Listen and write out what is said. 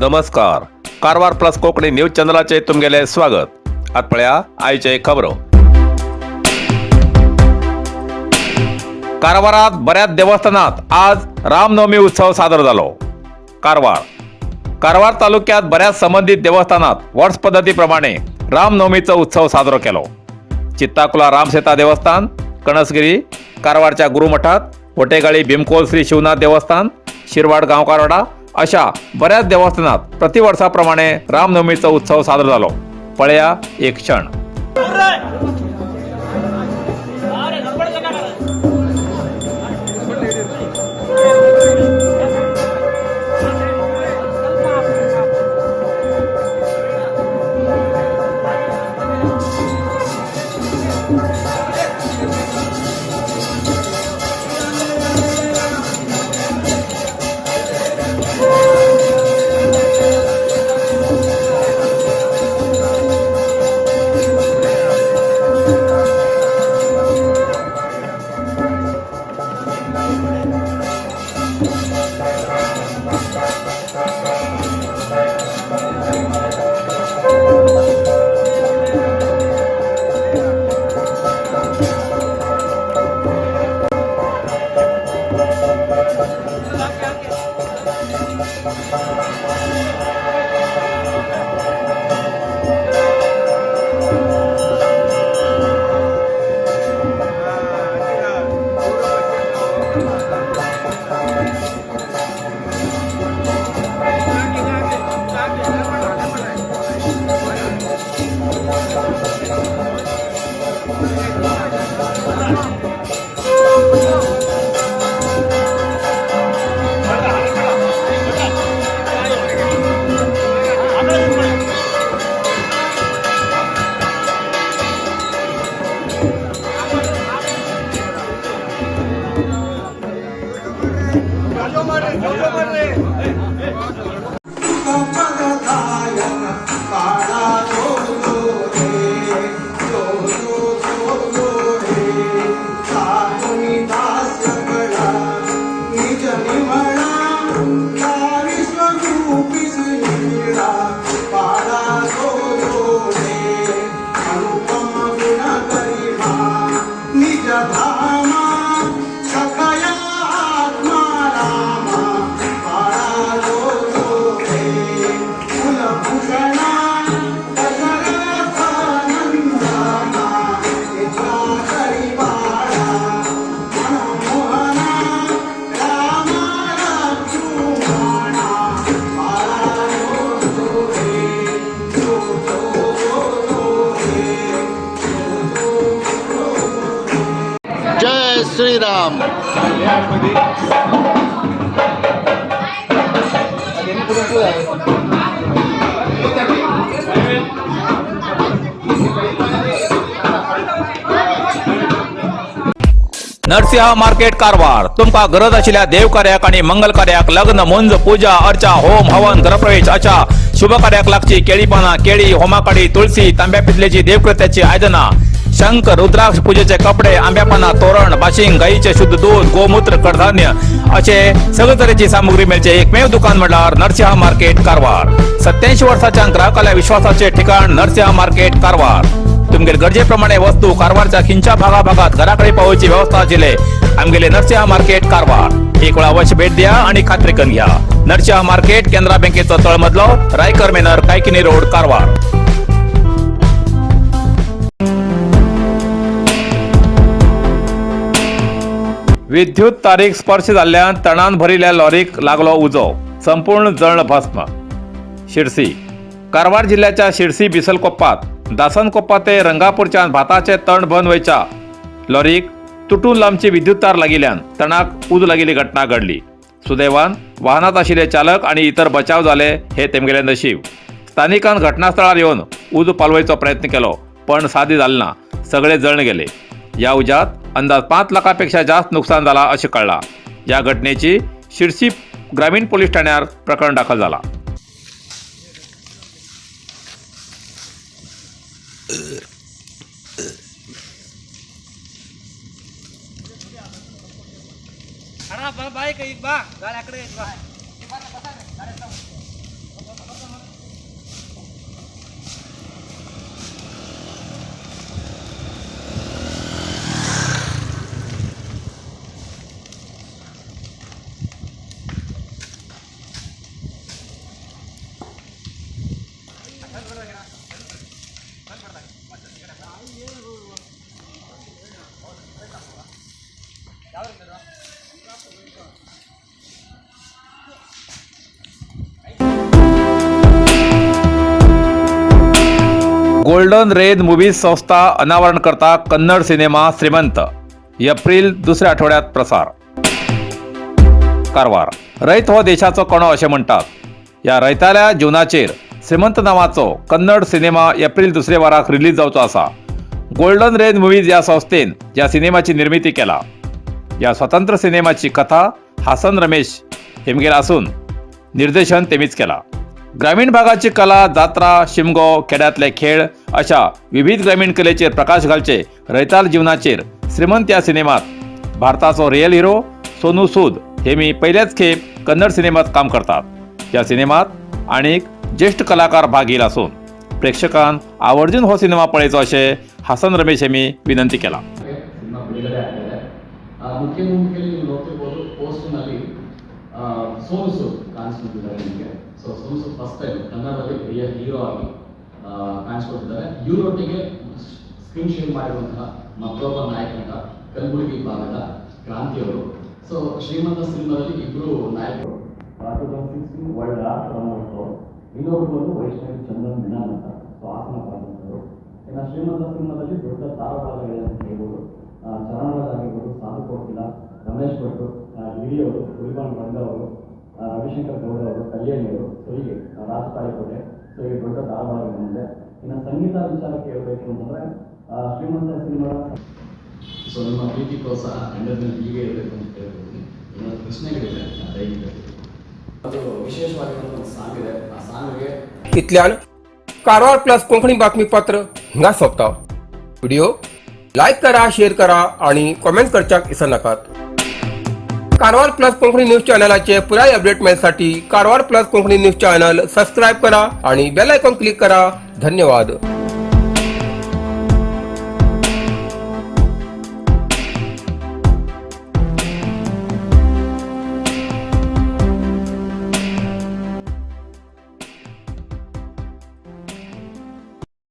नमस्कार. Karwar plus Konkani news चॅनलाचे तुमगेले स्वागत. आतपळ्या आयचे खबरो. कारवारात बऱ्याच देवस्थानात आज रामनवमी उत्सव साजरा झालो. कारवार तालुक्यात बऱ्याच संबंधित देवस्थानात वर्ष पद्धतीप्रमाणे रामनवमीचा उत्सव साजरा केलो. चित्ताकुला रामसेता देवस्थान, कणसगिरी, कारवारच्या गुरुमठात, वटेगाळी भीमकोल श्री शिवनाथ देवस्थान, शिरवाड गावकारवाडा अशा बऱ्याच देवस्थानात प्रतिवर्षाप्रमाणे रामनवमीचा उत्सव साजरा झालो. पळया एक क्षण. जय श्रीराम. नरसिंह मार्केट कारवार तुमका गरज असलेल्या देवकार्याक आणि मंगल कार्याक, लग्न, मुंज, पूजा अर्चा, होम हवन, गृहप्रवेश अशा शुभ कार्याक लागची केळी पाना, केळी, होमाकाडी, तुळशी, तांब्या पितलेची देवकृत्याची आयदना, शंख, रुद्राक्ष पूजेचे कपडे, आंब्या पाना, तोरण, बाशिंग, गाईचे शुद्ध दूध, गोमूत्र, कडधान्य असे सगळे तऱ्हेची सामुग्री मिळचे एकमेव दुकान म्हणल्यार नरसिंह मार्केट कारवार. 87 वर्षाच्या ग्राहकाला विश्वासाचे ठिकाण नरसिंह मार्केट कारवार. तुमगे गरजेप्रमाणे वस्तू कारवारच्या खिंच्या भागाभागात घराकडे पावची व्यवस्था आशिल्ले आमगेले नरसिंह मार्केट कारवार. एक वेळा अवश्य भेट द्या आणि खात्री करून घ्या. नरसिंह मार्केट केंद्रा बँकेचो तळमजलो, रायकर मेनर, कायकिनी रोड, कारवार. विद्युत तारीख स्पर्श जाल्ल्यान तणान भरिल्ल्या लॉरीक लागलो उजो, संपूर्ण जळण भस्म. शिरसी. कारवार जिल्ह्याच्या शिरसी बिसलकोप्पात दासनकोप्पा ते रंगापूरच्यान भाताचे तण बंद वयच्या लॉरीक तुटून लांबची विद्युत तार लागिल्ल्यान तणाक उज लागिल्ली घटना घडली. सुदैवान वाहनात आशिल्ले चालक आणि इतर बचाव झाले हे तेमगेले नशीब. स्थानिकान घटनास्थळार येवन उज पालवायचो प्रयत्न केलो पण सादी जालें ना. सगळे जळण गेले. या उज्यात अंदाज 5 लाखापेक्षा जास्त नुकसान झाला असे कळला. या घटनेची शिरसी ग्रामीण पोलीस ठाण्यात प्रकरण दाखल झाला. बाईक बा गाड्याकडे गोल्डन रेन मूव्हीज संस्था अनावरण करता कन्नड सिनेमा श्रीमंत एप्रिल दुसऱ्या आठवड्यात प्रसार. कारवार. रयत हो देशाचो कणो अशें म्हणटात. ह्या रयताल्या जिवनाचेर श्रीमंत नांवाचो कन्नड सिनेमा एप्रिल दुसरे वाराक रिलीज जावचो आसा. गोल्डन रेन मूव्हीज ह्या संस्थेन ह्या सिनेमाची निर्मिती केला. ह्या स्वतंत्र सिनेमाची कथा हासन रमेश हेमगेर असून निर्देशन तेमीच केला. ग्रामीण भागाची कला, जात्रा, शिमगो, खेड्यातले खेळ अशा विविध ग्रामीण कलेचेर प्रकाश घालचे रयताल जीवनाचेर श्रीमंत ह्या सिनेमात भारताचो real hero Sonu Sood Hemy पहिल्याच खेप कन्नड सिनेमात काम करतात. ह्या सिनेमात आनीक ज्येष्ठ कलाकार भाग घेयला असून प्रेक्षकांक आवर्जून हो सिनेमा पळयचो अशें हासन रमेश हेमी विनंती केला. ಮುಖ್ಯ ಭೂಮಿಕೆಯಲ್ಲಿ ನೀವು ನೋಡ್ತಿರ್ಬೋದು ಪೋಸ್ಟ್ನಲ್ಲಿ ಸೋನು ಸೂದ್ ಕಾಣಿಸ್ಕೊತಿದ್ದಾರೆ ನಿಮಗೆ. ಸೋನು ಸೂದ್ ಫಸ್ಟ್ ಟೈಮ್ ಕನ್ನಡದಲ್ಲಿ ರಿಯಲ್ ಹೀರೋ ಆಗಿ ಕಾಣಿಸ್ಕೊತಿದ್ದಾರೆ. ಇವರೊಟ್ಟಿಗೆ ಸ್ಕ್ರೀನ್ ಶೇರ್ ಮಾಡಿರುವಂತಹ ಮತ್ತೊಬ್ಬ ನಾಯಕ ಅಂತ ಕಲಬುರಗಿ ಭಾಗದ ಕ್ರಾಂತಿಯವರು. ಸೊ ಶ್ರೀಮಂತ ಸಿನಿಮಾದಲ್ಲಿ ಇಬ್ಬರು ನಾಯಕರು 2016 ವರ್ಲ್ಡ್ ರಾಷ್ಟ್ರ ಇನ್ನೊಬ್ಬರು ಬಂದು ವೈಷ್ಣವಿ ಚಂದನ್ ಮಿನಾನ್ ಅಂತ ಹಾಸನ ಭಾಗದವರು. ಇನ್ನು ಶ್ರೀಮಂತ ಸಿನಿಮಾದಲ್ಲಿ ದೊಡ್ಡ ತಾರವಾಲಗಳೇ ಅಂತ ಹೇಳ್ಬೋದು. ಚರಣರಾಜ್ ಆಗಿರ್ಬೋದು, ಸಾಧು ಕೋಕಿಲ, ರಮೇಶ್ ಭಟ್, ಹಿರಿಯವರು, ಗುರಿಬಾನ್ ರಂಗ ಅವರು, ರವಿಶಂಕರ್ ಗೌಡ ಅವರು, ಕಲ್ಯಾಣಿ ಅವರು, ಸೊ ಹೀಗೆ ರಾಜಕಾಳಿಕೋಟೆ, ಸೊ ಹೀಗೆ ದೊಡ್ಡ ಧಾರವಾಡ ಬಂದಿದೆ. ಇನ್ನು ಸಂಗೀತ ವಿಚಾರಕ್ಕೆ ಹೇಳಬೇಕು ಅಂತಂದರೆ ಶ್ರೀಮಂತ ಸಿನಿಮಾ ಸೊ ನಿಮ್ಮ ಪ್ರೀತಿ ಪ್ರೋತ್ಸಾಹ ತಂಡದ ಮೇಲೆ ಹೀಗೆ ಇರಬೇಕು ಅಂತ ಹೇಳ್ಬೋದು. ಏನಾದರೂ ಪ್ರಶ್ನೆಗಳಿದೆ ದಯವಿಟ್ಟು. ಅದು ವಿಶೇಷವಾಗಿರುವಂಥ ಒಂದು ಸಾಂಗ್ ಇದೆ. ಆ ಸಾಂಗ್ಗೆ इतल्यान कारवार प्लस कोंकणी बातमीपत्र हिंगा सोंपता. व्हिडिओ लाईक करा, शेअर करा आणि कॉमेंट करच्याक विसरू नकात. कारवार प्लस कोंकणी न्यूज चॅनलाचे पुराय अपडेट मिळण्यासाठी Karwar plus Konkani news channel subscribe करा आणि बेल आयकॉन क्लिक करा. धन्यवाद.